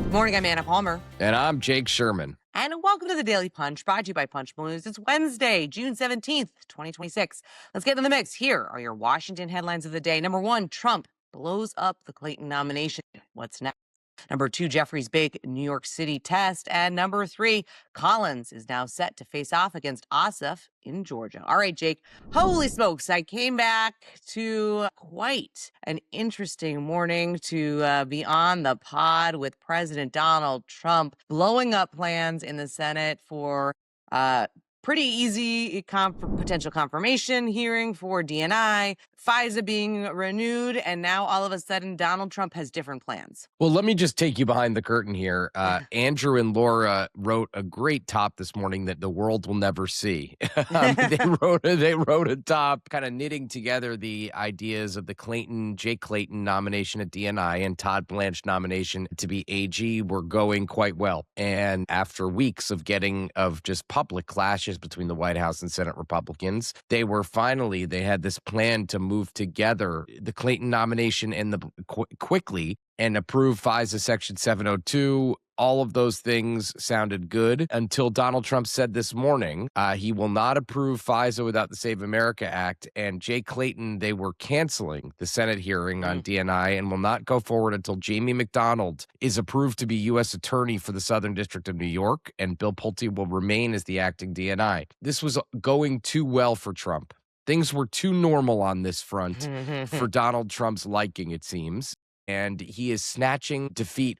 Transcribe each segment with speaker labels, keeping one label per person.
Speaker 1: Good morning, I'm Anna Palmer.
Speaker 2: And I'm Jake Sherman.
Speaker 1: And welcome to the Daily Punch, brought to you by Punchbowl News. It's Wednesday, June 17th, 2026. Let's get in the mix. Here are your Washington headlines of the day. Number one, Trump blows up the Clayton nomination. What's next? Number two, Jeffries' big New York City test. And number three, Collins is now set to face off against Ossoff in Georgia. All right, Jake, holy smokes. I came back to quite an interesting morning to be on the pod with President Donald Trump, blowing up plans in the Senate for pretty easy potential confirmation hearing for DNI, FISA being renewed, and now all of a sudden Donald Trump has different plans.
Speaker 2: Well, let me just take you behind the curtain here. Andrew and Laura wrote a great top this morning that the world will never see. They wrote a top kind of knitting together the ideas of the Jay Clayton nomination at DNI and Todd Blanche nomination to be AG were going quite well. And after weeks of just public clashes between the White House and Senate Republicans, they had this plan to move together the Clayton nomination and quickly and approve FISA Section 702. All of those things sounded good until Donald Trump said this morning he will not approve FISA without the Save America Act. And Jay Clayton, they were canceling the Senate hearing on DNI and will not go forward until Jamie McDonald is approved to be U.S. Attorney for the Southern District of New York, and Bill Pulte will remain as the acting DNI. This was going too well for Trump. Things were too normal on this front for Donald Trump's liking, it seems. And he is snatching defeat.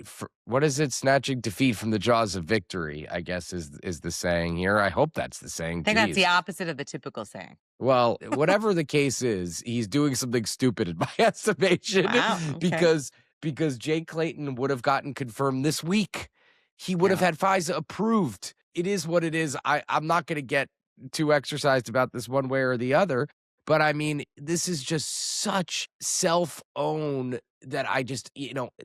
Speaker 2: Snatching defeat from the jaws of victory, I guess, is the saying here. I hope that's the saying.
Speaker 1: I think that's the opposite of the typical saying.
Speaker 2: Well, whatever the case is, he's doing something stupid in my estimation.
Speaker 1: Wow, okay.
Speaker 2: Because Jay Clayton would have gotten confirmed this week. He would have had FISA approved. It is what it is. I'm not going to get too exercised about this one way or the other. But I mean, this is just such self-own that I just,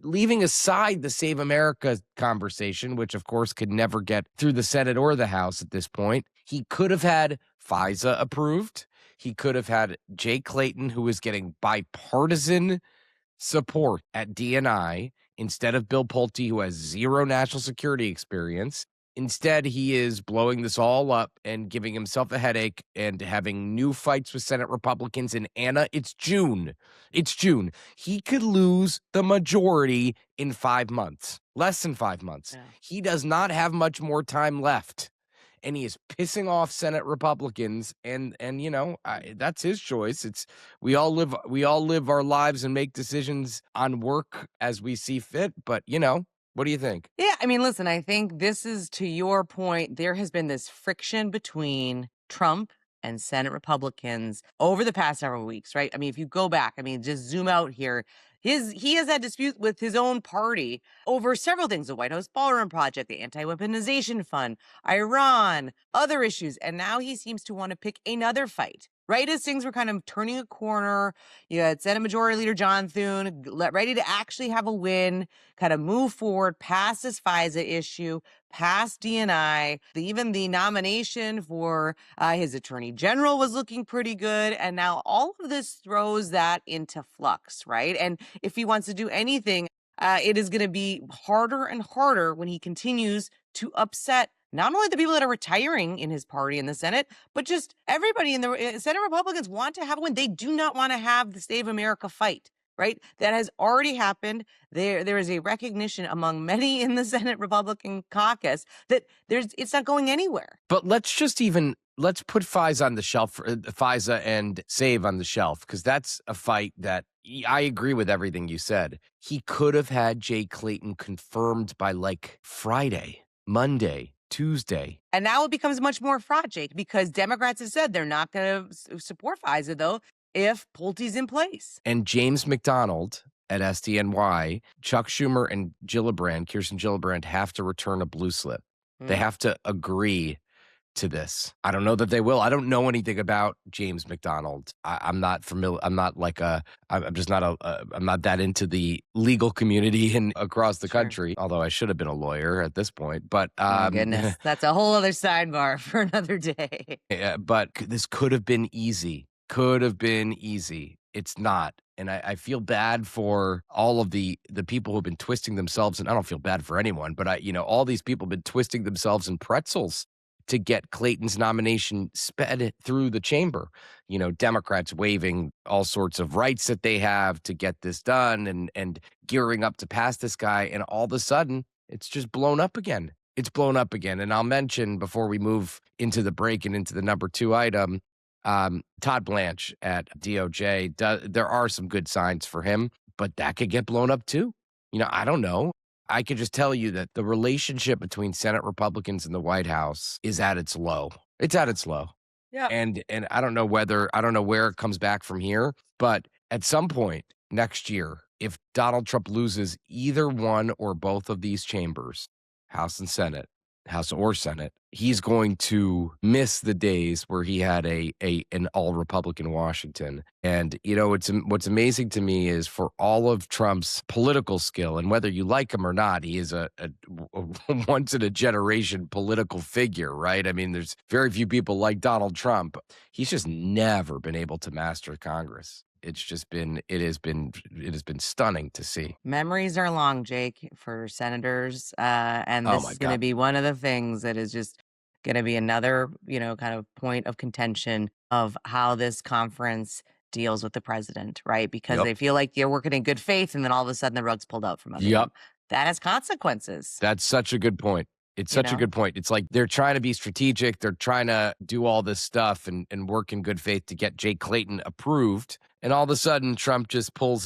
Speaker 2: leaving aside the Save America conversation, which of course could never get through the Senate or the House at this point, he could have had FISA approved. He could have had Jay Clayton, who is getting bipartisan support at DNI, instead of Bill Pulte, who has zero national security experience. Instead, he is blowing this all up and giving himself a headache and having new fights with Senate Republicans. And Anna, it's June. It's June. He could lose the majority in 5 months, less than 5 months. Yeah. He does not have much more time left. And he is pissing off Senate Republicans, and that's his choice. We all live our lives and make decisions on work as we see fit. But what do you think?
Speaker 1: Yeah, I mean, listen, I think this is, to your point, there has been this friction between Trump and Senate Republicans over the past several weeks, right? I mean, if you go back, just zoom out here. He has had disputes with his own party over several things: the White House Ballroom Project, the Anti-Weaponization Fund, Iran, other issues. And now he seems to want to pick another fight. Right as things were kind of turning a corner, you had Senate Majority Leader John Thune ready to actually have a win, kind of move forward past this FISA issue, past DNI. Even the nomination for his attorney general was looking pretty good. And now all of this throws that into flux, right? And if he wants to do anything, it is going to be harder and harder when he continues to upset not only the people that are retiring in his party in the Senate, but just everybody in the Senate. Republicans want to have a win. They do not want to have the Save America fight, right? That has already happened. There is a recognition among many in the Senate Republican caucus that it's not going anywhere.
Speaker 2: But let's put FISA on the shelf, FISA and Save on the shelf, because that's a fight that I agree with everything you said. He could have had Jay Clayton confirmed by Friday, Monday, Tuesday.
Speaker 1: And now it becomes much more fraught, Jake, because Democrats have said they're not going to support FISA, though, if Pulte's in place.
Speaker 2: And James McDonald at SDNY, Chuck Schumer and Kirsten Gillibrand, have to return a blue slip. They have to agree to this. I don't know that they will. I don't know anything about James McDonald. I'm not familiar. I'm not I'm not that into the legal community across the country, although I should have been a lawyer at this point. But
Speaker 1: oh, goodness, that's a whole other sidebar for another day.
Speaker 2: Yeah, but this could have been easy. It's not. And I feel bad for all of the people who've been twisting themselves, and I don't feel bad for anyone, but all these people have been twisting themselves in pretzels to get Clayton's nomination sped through the chamber. Democrats waiving all sorts of rights that they have to get this done and gearing up to pass this guy, and all of a sudden, it's just blown up again. It's blown up again. And I'll mention before we move into the break and into the number 2 item, Todd Blanche at DOJ, there are some good signs for him, but that could get blown up too. I don't know. I could just tell you that the relationship between Senate Republicans and the White House is at its low. It's at its low.
Speaker 1: Yeah.
Speaker 2: And I don't know where it comes back from here, but at some point next year, if Donald Trump loses either one or both of these chambers, House or Senate, he's going to miss the days where he had an all Republican Washington. And what's amazing to me is for all of Trump's political skill, and whether you like him or not, he is a once in a generation political figure, right? I mean, there's very few people like Donald Trump. He's just never been able to master Congress. It has been stunning to see.
Speaker 1: Memories are long, Jake, for senators. And
Speaker 2: Oh
Speaker 1: this
Speaker 2: my
Speaker 1: is going to
Speaker 2: God.
Speaker 1: be one of the things that is just going to be another, kind of point of contention of how this conference deals with the president, right? Because
Speaker 2: Yep.
Speaker 1: they feel like they're working in good faith, and then all of a sudden the rug's pulled out from under
Speaker 2: Yep.
Speaker 1: them. That has consequences,
Speaker 2: That's such a good point. It's
Speaker 1: you
Speaker 2: such a
Speaker 1: know?
Speaker 2: good point. It's like they're trying to be strategic. They're trying to do all this stuff and work in good faith to get Jay Clayton approved. And all of a sudden, Trump just pulls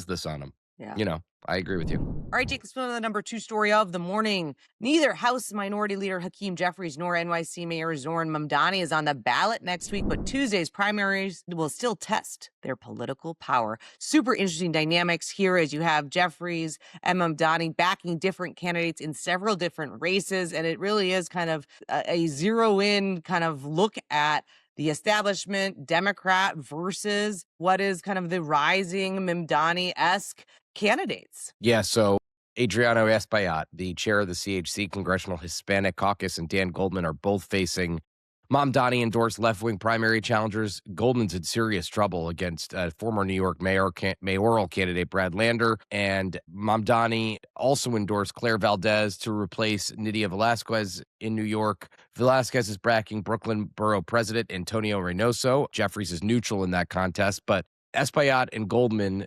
Speaker 2: this on him.
Speaker 1: Yeah.
Speaker 2: I agree with you.
Speaker 1: All right, Jake, let's move on to the number 2 story of the morning. Neither House Minority Leader Hakeem Jeffries nor NYC Mayor Zoran Mamdani is on the ballot next week, but Tuesday's primaries will still test their political power. Super interesting dynamics here as you have Jeffries and Mamdani backing different candidates in several different races, and it really is kind of a zero-in kind of look at the establishment Democrat versus what is kind of the rising Mamdani-esque candidates.
Speaker 2: Yeah, so Adriano Espaillat, the chair of the CHC Congressional Hispanic Caucus, and Dan Goldman are both facing Mamdani-endorsed left-wing primary challengers. Goldman's in serious trouble against former New York mayoral candidate Brad Lander, and Mamdani also endorsed Claire Valdez to replace Nydia Velázquez in New York. Velázquez is backing Brooklyn Borough President Antonio Reynoso. Jeffries is neutral in that contest, but Espaillat and Goldman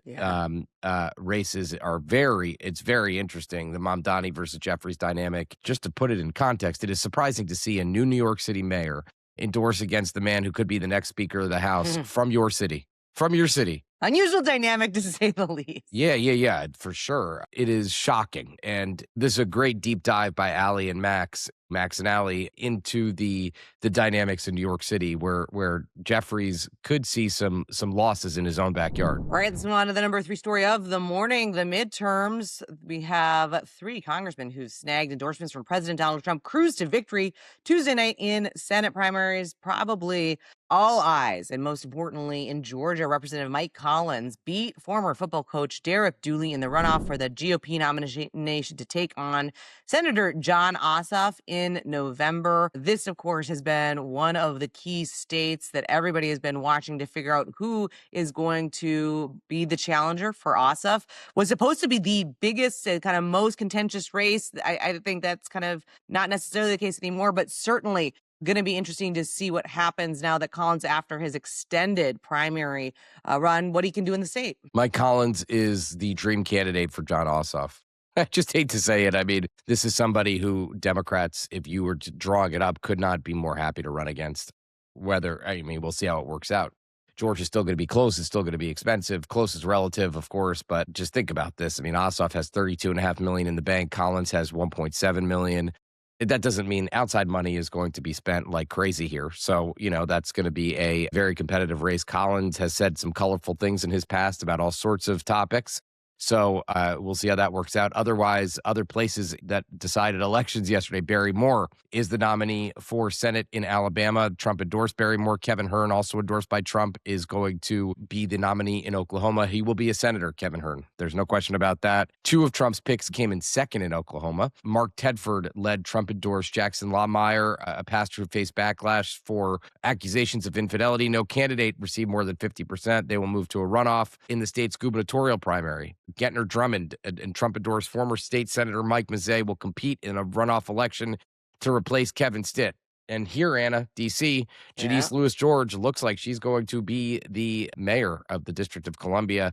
Speaker 2: races are very interesting. The Mamdani versus Jeffries dynamic. Just to put it in context, it is surprising to see a new New York City mayor endorse against the man who could be the next Speaker of the House from your city. From your city.
Speaker 1: Unusual dynamic, to say the least.
Speaker 2: Yeah, for sure. It is shocking. And this is a great deep dive by Allie and Max and Allie into the dynamics in New York City where Jeffries could see some losses in his own backyard.
Speaker 1: All right, let's move on to the number 3 story of the morning, the midterms. We have 3 congressmen who snagged endorsements from President Donald Trump cruised to victory Tuesday night in Senate primaries. Probably all eyes, and most importantly, in Georgia, Representative Mike Collins beat former football coach Derek Dooley in the runoff for the GOP nomination to take on Senator John Ossoff in November. This, of course, has been one of the key states that everybody has been watching to figure out who is going to be the challenger for Ossoff. Was supposed to be the biggest and kind of most contentious race. I think that's kind of not necessarily the case anymore, but certainly going to be interesting to see what happens now that Collins, after his extended primary run, what he can do in the state.
Speaker 2: Mike Collins is the dream candidate for John Ossoff. I just hate to say it. I mean, this is somebody who Democrats, if you were drawing it up, could not be more happy to run against. We'll see how it works out. Georgia's still going to be close. It's still going to be expensive. Close is relative, of course, but just think about this. I mean, Ossoff has $32.5 million in the bank. Collins has $1.7 million. That doesn't mean outside money is going to be spent like crazy here. So, that's going to be a very competitive race. Collins has said some colorful things in his past about all sorts of topics. So we'll see how that works out. Otherwise, other places that decided elections yesterday, Barry Moore is the nominee for Senate in Alabama. Trump endorsed Barry Moore. Kevin Hern, also endorsed by Trump, is going to be the nominee in Oklahoma. He will be a senator, Kevin Hern. There's no question about that. Two of Trump's picks came in second in Oklahoma. Mark Tedford led Trump endorsed Jackson Lawmeyer, a pastor who faced backlash for accusations of infidelity. No candidate received more than 50%. They will move to a runoff in the state's gubernatorial primary. Gettner Drummond and Trump endorsed former state senator Mike Mazzei will compete in a runoff election to replace Kevin Stitt. And here, Anna, D.C.,
Speaker 1: Yeah.
Speaker 2: Janice Lewis George looks like she's going to be the mayor of the District of Columbia.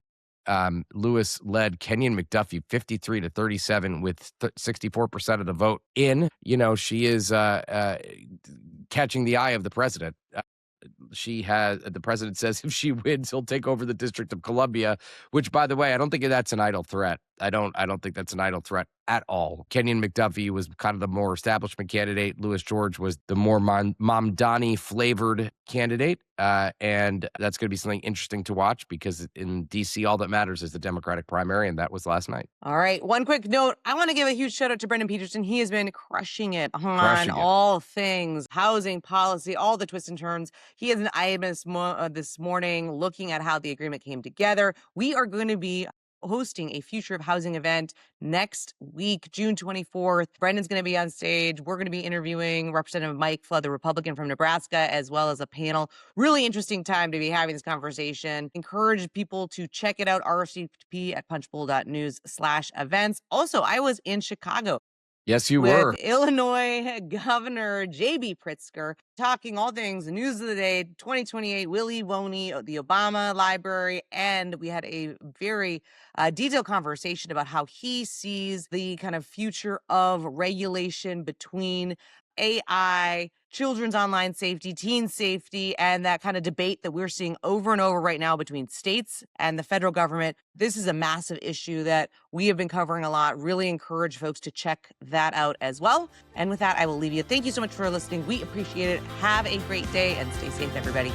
Speaker 2: Lewis led Kenyon McDuffie 53-37 with 64% of the vote in. She is catching the eye of the president. The president says if she wins, he'll take over the District of Columbia, which, by the way, I don't think that's an idle threat. I don't think that's an idle threat at all. Kenyon McDuffie was kind of the more establishment candidate. Louis George was the more Mamdani flavored candidate. And that's going to be something interesting to watch because in D.C., all that matters is the Democratic primary, and that was last night.
Speaker 1: All right. One quick note. I want to give a huge shout out to Brendan Peterson. He has been crushing it on
Speaker 2: Crushing it.
Speaker 1: all things housing policy, all the twists and turns. He has an item this morning looking at how the agreement came together. We are going to be hosting a Future of Housing event next week, June 24th. Brendan's going to be on stage. We're going to be interviewing Representative Mike Flood, the Republican from Nebraska, as well as a panel. Really interesting time to be having this conversation. Encourage people to check it out, RSVP at punchbowl.news/events. Also, I was in Chicago
Speaker 2: Yes, you
Speaker 1: with
Speaker 2: were.
Speaker 1: Illinois Governor J.B. Pritzker, talking all things news of the day, 2028, Willie Woney, the Obama Library, and we had a very detailed conversation about how he sees the kind of future of regulation between AI, children's online safety, teen safety, and that kind of debate that we're seeing over and over right now between states and the federal government. This is a massive issue that we have been covering a lot. Really encourage folks to check that out as well. And with that, I will leave you. Thank you so much for listening. We appreciate it. Have a great day and stay safe, everybody.